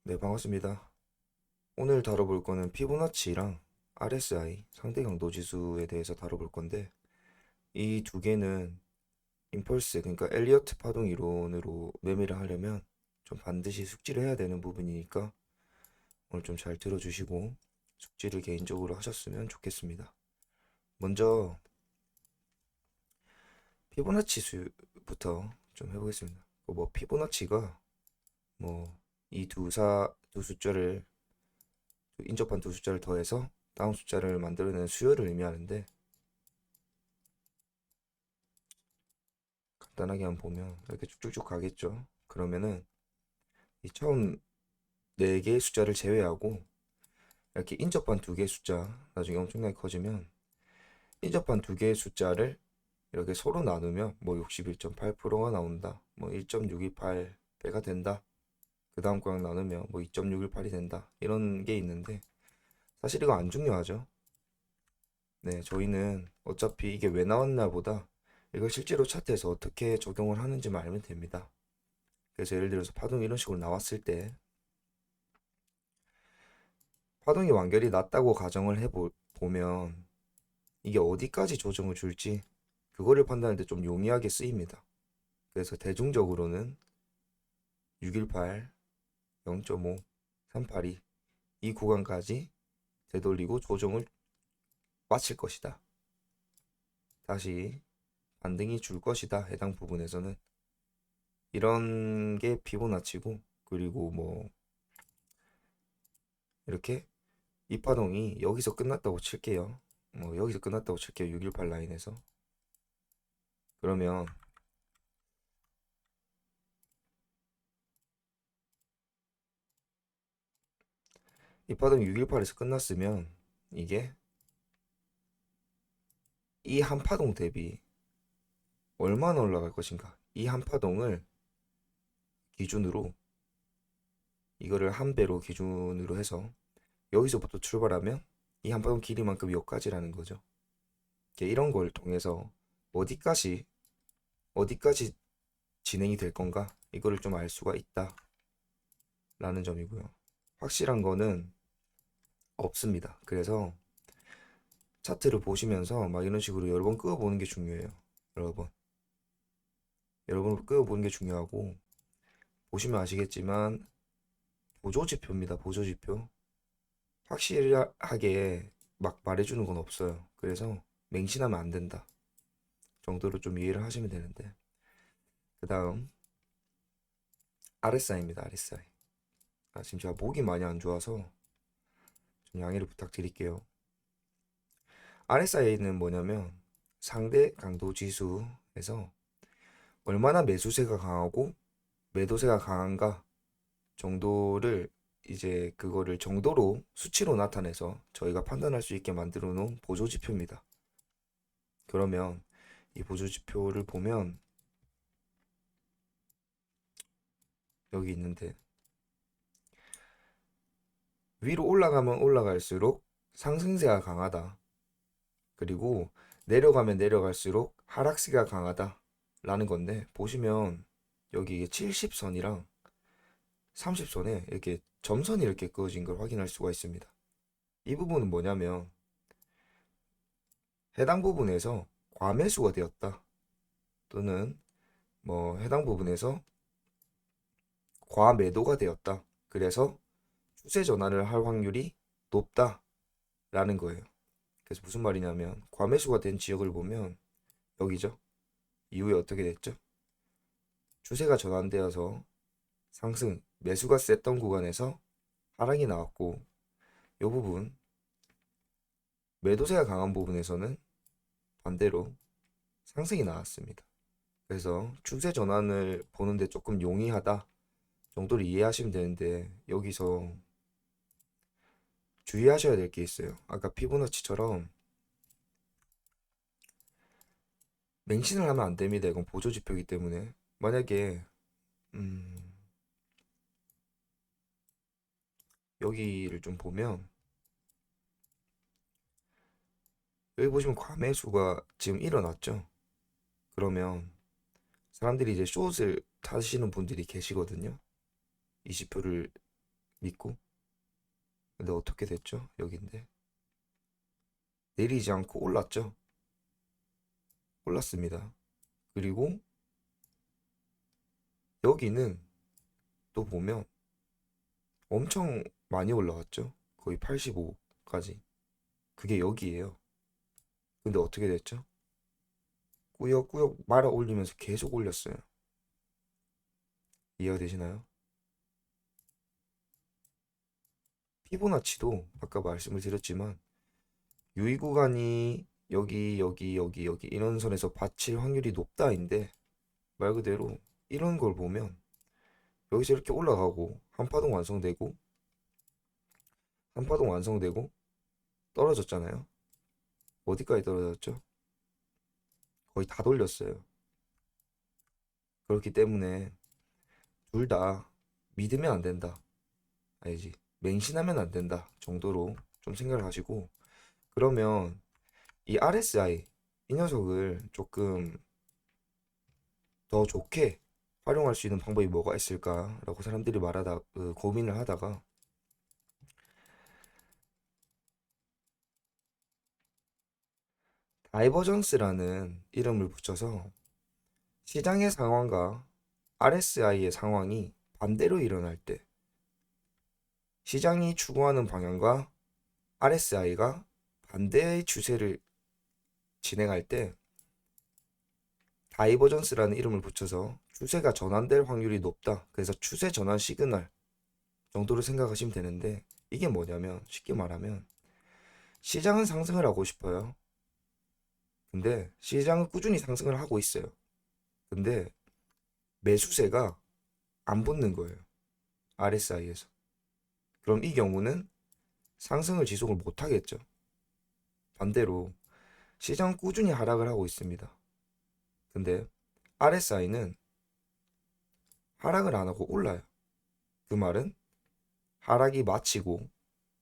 네, 반갑습니다. 오늘 다뤄볼 거는 피보나치랑 RSI, 상대 강도 지수에 대해서 다뤄볼 건데, 이 두 개는 임펄스, 그러니까 엘리어트 파동 이론으로 매매를 하려면 좀 반드시 숙지를 해야 되는 부분이니까 오늘 좀 잘 들어주시고 숙지를 개인적으로 하셨으면 좋겠습니다. 먼저 피보나치 수부터 좀 해보겠습니다. 뭐 피보나치가 뭐 이 두 숫자를 인접한 두 숫자를 더해서 다음 숫자를 만들어내는 수열을 의미하는데 간단하게 한번 보면 이렇게 쭉쭉쭉 가겠죠. 그러면은 이 처음 네 개의 숫자를 제외하고 이렇게 인접한 두 개의 숫자 나중에 엄청나게 커지면 인접한 두 개의 숫자를 이렇게 서로 나누면 뭐 61.8%가 나온다. 뭐 1.618배가 된다. 그 다음 거랑 나누면 뭐 2.618이 된다. 이런 게 있는데 사실 이거 안 중요하죠. 네, 저희는 어차피 이게 왜 나왔나 보다 이걸 실제로 차트에서 어떻게 적용을 하는지만 알면 됩니다. 그래서 예를 들어서 파동이 이런 식으로 나왔을 때 파동이 완결이 났다고 가정을 해보면 이게 어디까지 조정을 줄지 그거를 판단할 때 좀 용이하게 쓰입니다. 그래서 대중적으로는 618, 0.5, 382 이 구간까지 되돌리고 조정을 마칠 것이다. 다시 반등이 줄 것이다. 해당 부분에서는 이런 게 피보나치고 그리고 뭐 이렇게 이 파동이 여기서 끝났다고 칠게요. 뭐 여기서 끝났다고 칠게요. 618 라인에서. 그러면 이 파동이 618에서 끝났으면 이게 이 한 파동 대비 얼마나 올라갈 것인가. 이 한 파동을 기준으로 이거를 한 배로 기준으로 해서 여기서부터 출발하면 이 한 파동 길이만큼 여기까지라는 거죠. 이런 걸 통해서 어디까지 어디까지 진행이 될 건가 이거를 좀 알 수가 있다라는 점이고요. 확실한 거는 없습니다. 그래서 차트를 보시면서 막 이런 식으로 여러 번 끄어보는 게 중요해요. 여러 번 끄어보는 게 중요하고 보시면 아시겠지만 보조지표입니다. 보조지표. 확실하게 막 말해주는 건 없어요. 그래서 맹신하면 안 된다 정도로 좀 이해를 하시면 되는데 그 다음 RSI입니다. RSI. 지금 제가 목이 많이 안 좋아서 좀 양해를 부탁드릴게요. RSI는 뭐냐면 상대 강도 지수에서 얼마나 매수세가 강하고 매도세가 강한가 정도를 이제 그거를 정도로 수치로 나타내서 저희가 판단할 수 있게 만들어 놓은 보조지표입니다. 그러면 이 보조지표를 보면 여기 있는데 위로 올라가면 올라갈수록 상승세가 강하다. 그리고 내려가면 내려갈수록 하락세가 강하다. 라는 건데 보시면 여기 70선이랑 30선에 이렇게 점선이 이렇게 그어진 걸 확인할 수가 있습니다. 이 부분은 뭐냐면 해당 부분에서 과매수가 되었다. 또는 뭐 해당 부분에서 과매도가 되었다. 그래서 추세 전환을 할 확률이 높다라는 거예요. 그래서 무슨 말이냐면 과매수가 된 지역을 보면 여기죠. 이후에 어떻게 됐죠? 추세가 전환되어서 상승, 매수가 셌던 구간에서 하락이 나왔고 이 부분 매도세가 강한 부분에서는 반대로 상승이 나왔습니다. 그래서 추세 전환을 보는데 조금 용이하다 정도를 이해하시면 되는데 여기서 주의하셔야 될 게 있어요. 아까 피보나치처럼 맹신을 하면 안 됩니다. 이건 보조지표이기 때문에 만약에 음, 여기를 좀 보면 여기 보시면 과매수가 지금 일어났죠. 그러면 사람들이 이제 숏을 타시는 분들이 계시거든요. 20표를 믿고. 근데 어떻게 됐죠? 여긴데 내리지 않고 올랐죠? 올랐습니다. 그리고 여기는 또 보면 엄청 많이 올라왔죠? 거의 85까지. 그게 여기에요. 근데 어떻게 됐죠? 꾸역꾸역 말아 올리면서 계속 올렸어요. 이해가 되시나요? 피보나치도 아까 말씀을 드렸지만 유의 구간이 여기 이런 선에서 받칠 확률이 높다인데 말 그대로 이런 걸 보면 여기서 이렇게 올라가고 한파동 완성되고 떨어졌잖아요. 어디까지 떨어졌죠? 거의 다 돌렸어요. 그렇기 때문에 둘 다 믿으면 안 된다. 알지? 맹신하면 안 된다 정도로 좀 생각을 하시고, 그러면 이 RSI 이 녀석을 조금 더 좋게 활용할 수 있는 방법이 뭐가 있을까라고 사람들이 말하다 고민을 하다가 다이버전스라는 이름을 붙여서 시장의 상황과 RSI의 상황이 반대로 일어날 때, 시장이 추구하는 방향과 RSI가 반대의 추세를 진행할 때 다이버전스라는 이름을 붙여서 추세가 전환될 확률이 높다. 그래서 추세 전환 시그널 정도로 생각하시면 되는데, 이게 뭐냐면 쉽게 말하면 시장은 상승을 하고 싶어요. 근데 시장은 꾸준히 상승을 하고 있어요. 근데 매수세가 안 붙는 거예요. RSI에서. 그럼 이 경우는 상승을 지속을 못 하겠죠. 반대로 시장은 꾸준히 하락을 하고 있습니다. 근데 RSI는 하락을 안 하고 올라요. 그 말은 하락이 마치고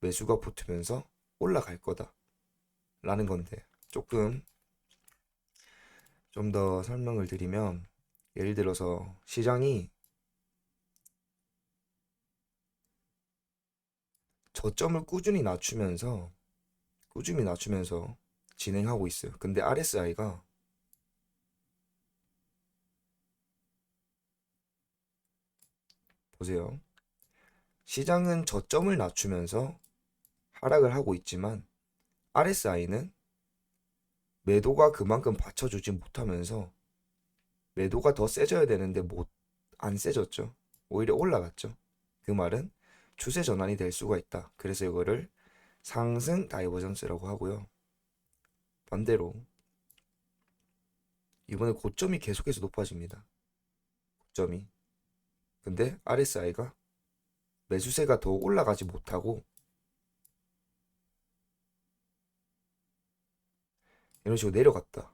매수가 붙으면서 올라갈 거다 라는 건데, 조금 좀 더 설명을 드리면, 예를 들어서 시장이 저점을 꾸준히 낮추면서 진행하고 있어요. 근데 RSI가 보세요. 시장은 저점을 낮추면서 하락을 하고 있지만 RSI는 매도가 그만큼 받쳐주지 못하면서 매도가 더 세져야 되는데 안 세졌죠. 오히려 올라갔죠. 그 말은 추세 전환이 될 수가 있다. 그래서 이거를 상승 다이버전스라고 하고요. 반대로 이번에 고점이 계속해서 높아집니다. 고점이. 근데 RSI가 매수세가 더 올라가지 못하고 이런 식으로 내려갔다.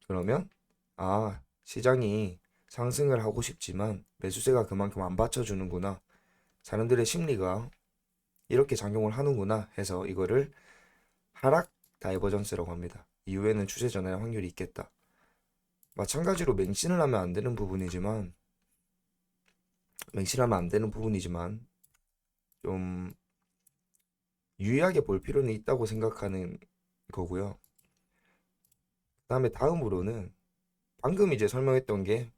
그러면 시장이 상승을 하고 싶지만 매수세가 그만큼 안 받쳐주는구나. 사람들의 심리가 이렇게 작용을 하는구나 해서 이거를 하락 다이버전스라고 합니다. 이후에는 추세 전환의 확률이 있겠다. 마찬가지로 맹신하면 안 되는 부분이지만 좀 유의하게 볼 필요는 있다고 생각하는 거고요. 그다음에 다음으로는 방금 이제 설명했던 게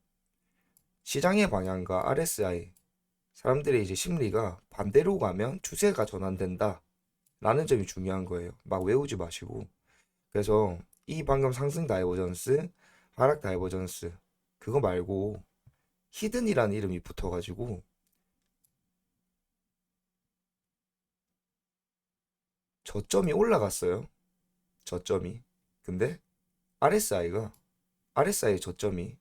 시장의 방향과 RSI, 사람들의 이제 심리가 반대로 가면 추세가 전환된다 라는 점이 중요한 거예요. 막 외우지 마시고. 그래서 이 방금 상승 다이버전스, 하락 다이버전스, 그거 말고 히든이라는 이름이 붙어가지고 저점이 올라갔어요. 저점이. 근데 RSI 저점이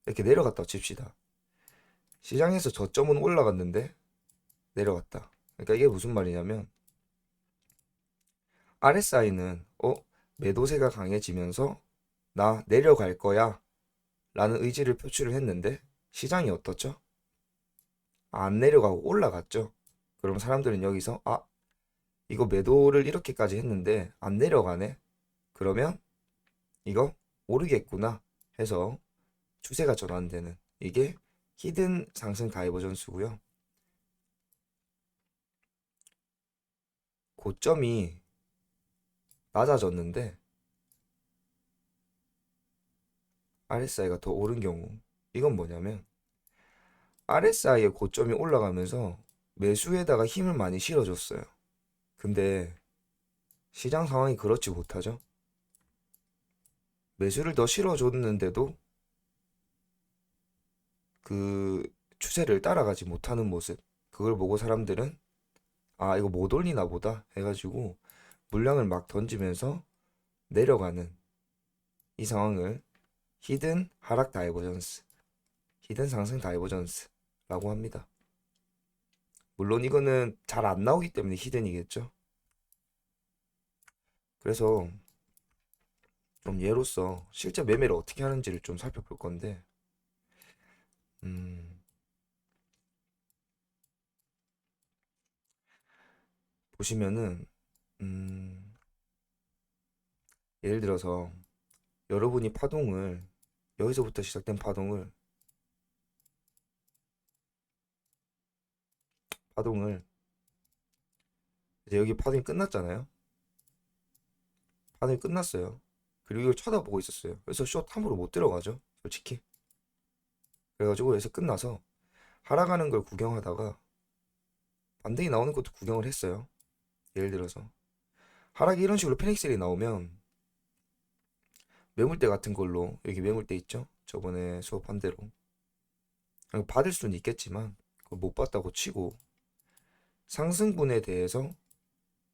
이렇게 내려갔다 칩시다. 시장에서 저점은 올라갔는데 내려갔다. 그러니까 이게 무슨 말이냐면 RSI는 매도세가 강해지면서 나 내려갈 거야 라는 의지를 표출을 했는데 시장이 어떻죠? 안 내려가고 올라갔죠. 그럼 사람들은 여기서 이거 매도를 이렇게까지 했는데 안 내려가네. 그러면 이거 오르겠구나 해서 추세가 전환되는, 이게 히든 상승 다이버전스고요. 고점이 낮아졌는데 RSI가 더 오른 경우, 이건 뭐냐면 RSI의 고점이 올라가면서 매수에다가 힘을 많이 실어줬어요. 근데 시장 상황이 그렇지 못하죠. 매수를 더 실어줬는데도 그 추세를 따라가지 못하는 모습, 그걸 보고 사람들은 아, 이거 못 올리나 보다 해가지고 물량을 막 던지면서 내려가는 이 상황을 히든 하락 다이버전스, 히든 상승 다이버전스라고 합니다. 물론 이거는 잘 안 나오기 때문에 히든이겠죠. 그래서 좀 예로서 실제 매매를 어떻게 하는지를 좀 살펴볼 건데, 음, 보시면은, 음, 예를 들어서 여러분이 파동을, 여기서부터 시작된 파동을, 이제 여기 파동이 끝났잖아요. 파동이 끝났어요. 그리고 이걸 쳐다보고 있었어요. 그래서 숏함으로 못 들어가죠, 솔직히. 그래가지고 여기서 끝나서 하락하는 걸 구경하다가 반등이 나오는 것도 구경을 했어요. 예를 들어서 하락이 이런 식으로 페닉셀이 나오면 매물대 같은 걸로, 여기 매물대 있죠? 저번에 수업한 대로 받을 수는 있겠지만 그걸 못 받다고 치고 상승분에 대해서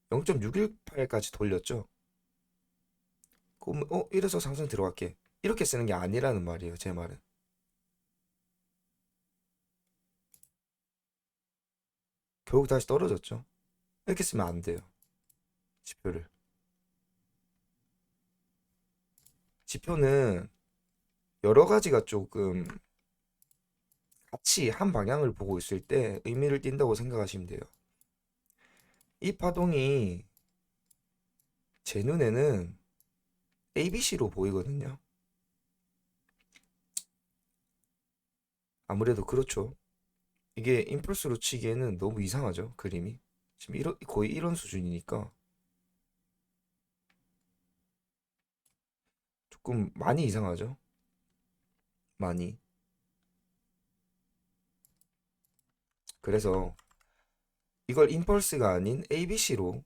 0.618까지 돌렸죠. 그럼 이래서 상승 들어갈게, 이렇게 쓰는 게 아니라는 말이에요. 제 말은 결국 다시 떨어졌죠. 이렇게 쓰면 안 돼요. 지표를, 지표는 여러 가지가 조금 같이 한 방향을 보고 있을 때 의미를 띈다고 생각하시면 돼요. 이 파동이 제 눈에는 ABC로 보이거든요. 아무래도 그렇죠. 이게 임펄스로 치기에는 너무 이상하죠, 그림이. 지금 거의 이런 수준이니까 조금 많이 이상하죠. 많이. 그래서 이걸 임펄스가 아닌 ABC의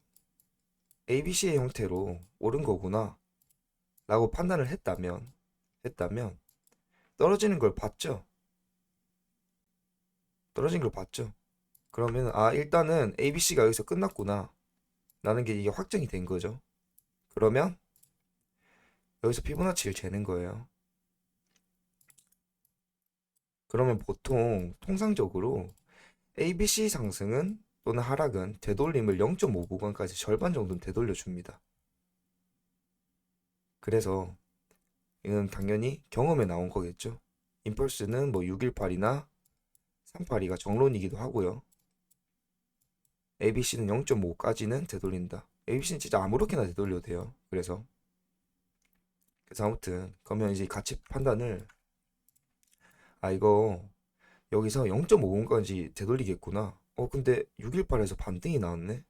형태로 옳은 거구나 라고 판단을 했다면 떨어지는 걸 봤죠. 떨어진 걸 봤죠. 그러면 아, 일단은 ABC가 여기서 끝났구나 라는 게 이게 확정이 된 거죠. 그러면 여기서 피보나치를 재는 거예요. 그러면 보통 통상적으로 ABC 상승은 또는 하락은 되돌림을 0.5 구간까지 절반 정도는 되돌려 줍니다. 그래서 이건 당연히 경험에 나온 거겠죠. 임펄스는 뭐 618이나 382가 정론이기도 하고요. ABC는 0.5까지는 되돌린다. ABC는 진짜 아무렇게나 되돌려도 돼요. 그래서 아무튼 그러면 이제 가치 판단을, 아, 이거 여기서 0.5까지 되돌리겠구나. 근데 618에서 반등이 나왔네.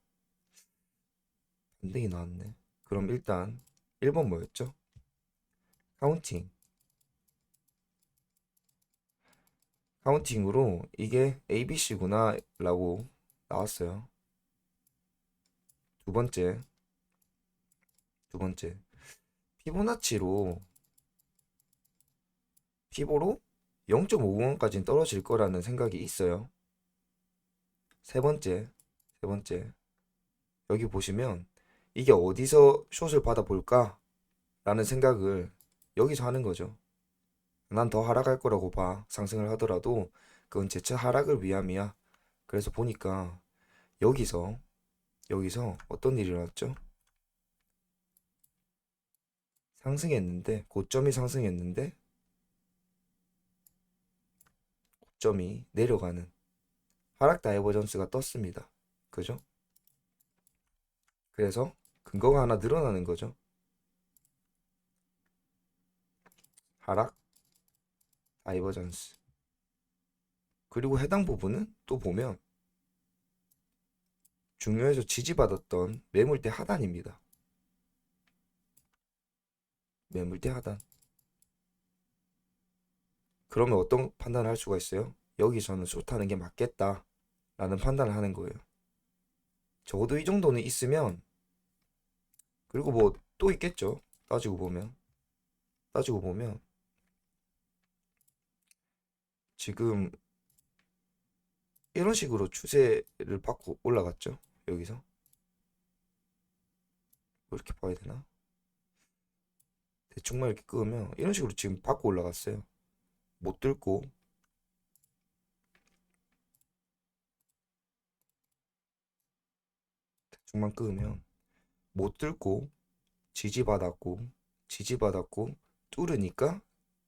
그럼 일단 1번 뭐였죠? 카운팅. 카운팅으로 이게 ABC구나 라고 나왔어요. 두 번째, 두 번째. 피보나치로, 피보로 0.5원까지는 떨어질 거라는 생각이 있어요. 세 번째, 세 번째. 여기 보시면 이게 어디서 숏을 받아볼까? 라는 생각을 여기서 하는 거죠. 난 더 하락할 거라고 봐. 상승을 하더라도 그건 재차 하락을 위함이야. 그래서 보니까 여기서 어떤 일이 일어났죠? 상승했는데, 고점이 상승했는데 고점이 내려가는 하락 다이버전스가 떴습니다. 그죠? 그래서 근거가 하나 늘어나는 거죠. 하락 다이버전스. 그리고 해당 부분은 또 보면 중요해서 지지받았던 매물대 하단입니다. 매물대 하단. 그러면 어떤 판단을 할 수가 있어요? 여기서는 숏하는 게 맞겠다 라는 판단을 하는 거예요. 적어도 이 정도는 있으면, 그리고 뭐 또 있겠죠. 따지고 보면 지금 이런 식으로 추세를 받고 올라갔죠. 여기서 뭐 이렇게 봐야 되나? 대충만 이렇게 끄면 이런 식으로 지금 받고 올라갔어요. 못 뚫고, 대충만 끄면 못 뚫고 지지받았고, 지지받았고 뚫으니까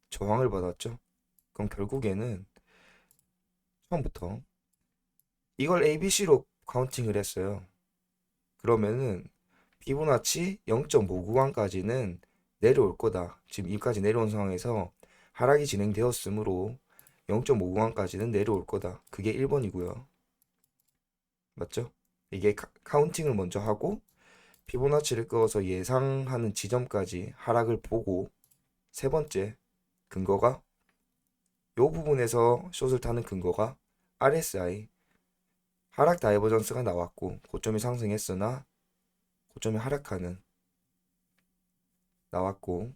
저항을 받았죠. 그럼 결국에는 처음부터 이걸 ABC로 카운팅을 했어요. 그러면은 피보나치 0.5 구간까지는 내려올 거다. 지금 여기까지 내려온 상황에서 하락이 진행되었으므로 0.5 구간까지는 내려올 거다. 그게 1번이고요. 맞죠? 이게 카운팅을 먼저 하고 피보나치를 그어서 예상하는 지점까지 하락을 보고, 세 번째 근거가 요 부분에서 숏을 타는 근거가 RSI 하락 다이버전스가 나왔고, 고점이 상승했으나 고점이 하락하는 나왔고,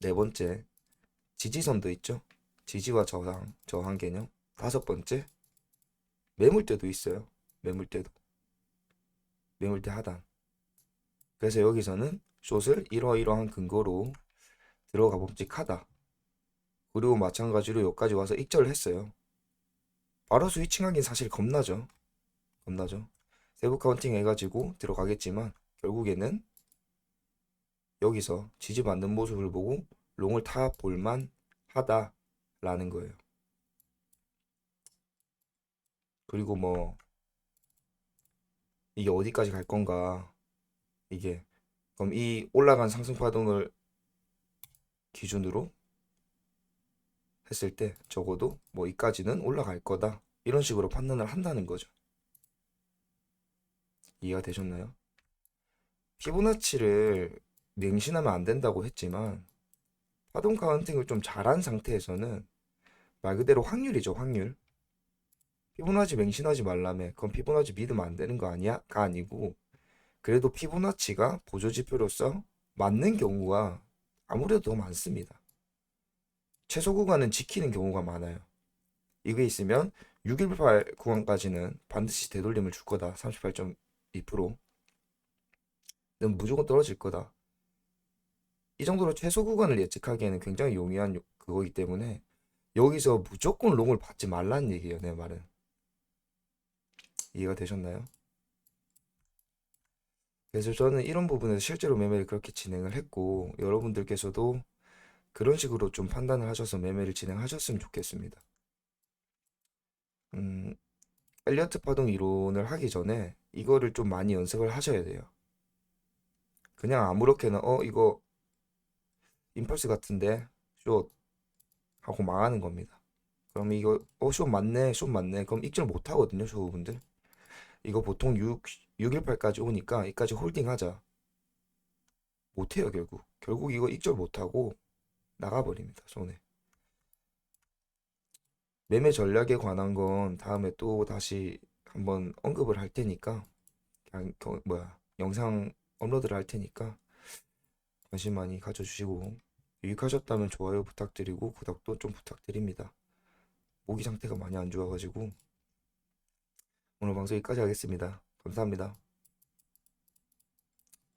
네 번째 지지선도 있죠. 지지와 저항 개념. 다섯 번째 매물대도 있어요. 매물대 하단. 그래서 여기서는 숏을 이러이러한 근거로 들어가 봄직하다. 그리고 마찬가지로 여기까지 와서 익절을 했어요. 바로 스위칭하긴 사실 겁나죠. 세부 카운팅 해가지고 들어가겠지만 결국에는 여기서 지지받는 모습을 보고 롱을 타 볼만 하다라는 거예요. 그리고 뭐 이게 어디까지 갈 건가, 이게 그럼 이 올라간 상승 파동을 기준으로 했을 때 적어도 뭐 이까지는 올라갈 거다, 이런 식으로 판단을 한다는 거죠. 이해가 되셨나요? 피보나치를 맹신하면 안 된다고 했지만 파동 카운팅을 좀 잘한 상태에서는 말 그대로 확률이죠, 확률. 피보나치 맹신하지 말라며 그럼 피보나치 믿으면 안 되는 거 아니야? 가 아니고, 그래도 피보나치가 보조지표로서 맞는 경우가 아무래도 더 많습니다. 최소 구간은 지키는 경우가 많아요. 이게 있으면 618 구간까지는 반드시 되돌림을 줄 거다. 38.2%는 무조건 떨어질 거다. 이 정도로 최소 구간을 예측하기에는 굉장히 용이한 그거기 때문에 여기서 무조건 롱을 받지 말라는 얘기예요, 내 말은. 이해가 되셨나요? 그래서 저는 이런 부분에서 실제로 매매를 그렇게 진행을 했고, 여러분들께서도 그런 식으로 좀 판단을 하셔서 매매를 진행하셨으면 좋겠습니다. 음, 엘리어트 파동 이론을 하기 전에 이거를 좀 많이 연습을 하셔야 돼요. 그냥 아무렇게나 이거 임펄스 같은데 숏 하고 망하는 겁니다. 그럼 이거 숏 맞네, 숏 맞네. 그럼 익절 못 하거든요, 쇼분들. 이거 보통 618까지 오니까 이까지 홀딩하자. 못 해요, 결국 이거 익절 못 하고 나가버립니다, 손에. 매매 전략에 관한 건 다음에 또 다시 한번 언급을 할 테니까, 그냥 영상 업로드를 할 테니까 관심 많이 가져주시고, 유익하셨다면 좋아요 부탁드리고 구독도 좀 부탁드립니다. 모기 상태가 많이 안 좋아가지고 오늘 방송 여기까지 하겠습니다. 감사합니다.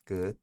끝.